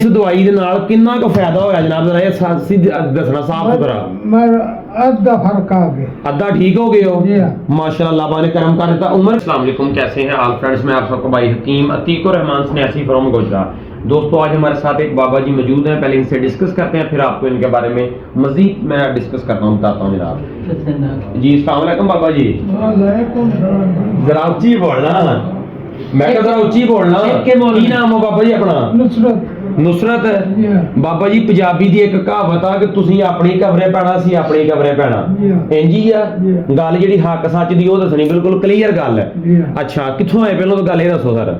इस दवाई दे नाल कितना को फायदा होया जनाब, जरा ये दसना साफ सुथरा। मैं अद्धा फर्क आ गया, अद्धा ठीक हो गए हो जी हाँ। माशाल्लाह, अल्लाह पाक ने करम कर देता। उमर अस्सलाम वालेकुम, कैसे हैं आप फ्रेंड्स? मैं आप सबको भाई हकीम अतीक रहमान स्नैसी फ्रॉम गोजरा। दोस्तों आज हमारे साथ एक बाबा जी मौजूद हैं, पहले इनसे डिस्कस करते हैं, फिर आपको इनके बारे में मजीद मैं डिस्कस करता हूँ, बताता हूँ जनाब जी। अस्सलाम वालेकुम बाबा जी। जरा उच्ची बोलना, मैं कहा जरा उच्ची बोलना। की नाम हो बाबा जी अपना? नुसरत। नुसरत बाबा जी, पंजाबी दी एक कहावत आ कि तुसी अपनी कबरे पैना, सी अपनी कबरे पैना, इंज ही आ गल जी। हक सच दी ओह दसनी, बिल्कुल क्लीयर गल है। अच्छा कित्थों आए, पहले तो गल ये दसो सर।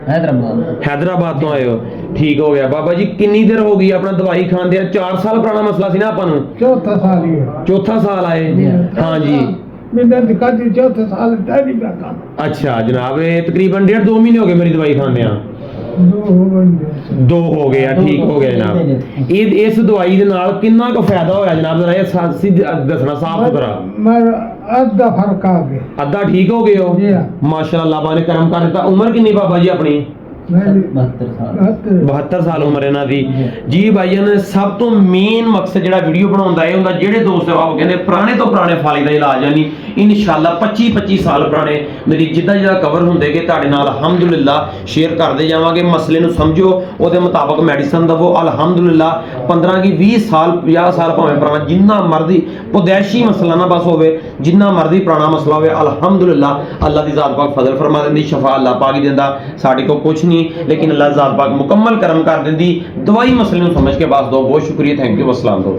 हैदराबाद तो आए हो, ठीक हो गया। बाबा जी कितनी देर हो गई अपना दवाई खांदे? 4 साल पुराना मसला सी ना अपन नूं? चौथा साल ही है। चौथा साल आए, हाँ जी। मैंने दिखा दी चौथे साल तैयारी का काम। अच्छा जनाब, ये तकरीबन 1.5-2 महीने हो गए मेरी दवाई खांदे। 2 हो गया, ठीक हो गया जनाब। इस दवाई दे नाल कितना को फायदा होया जनाब, जरा ये दसना साफ सुथरा। मैं अद्धा फर्क आ गया, अद्धा ठीक हो गए हो माशाल्लाह, अल्लाह पाक ने करम कर देता। उम्र कितनी बाबा जी अपनी? 72 साल उम्र है ना दी जी। भाईजान सब तो मेन मकसद जेड़ा वीडियो बनाउंदा है हुंदा, जेड़े दोस्त आप कहंदे पुराने तो पुराने फाली दा इलाज है नहीं, इंशाअल्लाह 25-25 साल पुराने मेरी जिद्दां जिद्दां कवर हुंदे कि तुहाडे नाल अल्हम्दुलिल्लाह शेयर करदे जावांगे। मसले नूं समझो, ओदे मुताबिक मेडिसिन दवो, अल्हम्दुलिल्लाह 15 की 20 साल 50 साल भावें पुराना जिन्ना मर्जी पुदैशी मसला ना बस होवे, जिन्ना मर्जी पुराना मसला होवे, अल्हम्दुलिल्लाह अल्लाह दी ज़ात पाक फजल फरमा देंदी, शफा अल्लाह पाक ही देंदा, साडे को कुछ नहीं, लेकिन अल्लाह ज़ात पाक मुकम्मल करम कर देंदी। दवाई मसले नूं समझ के बस दो। बहुत शुक्रिया, थैंक यू, अस्सलाम वालेकुम।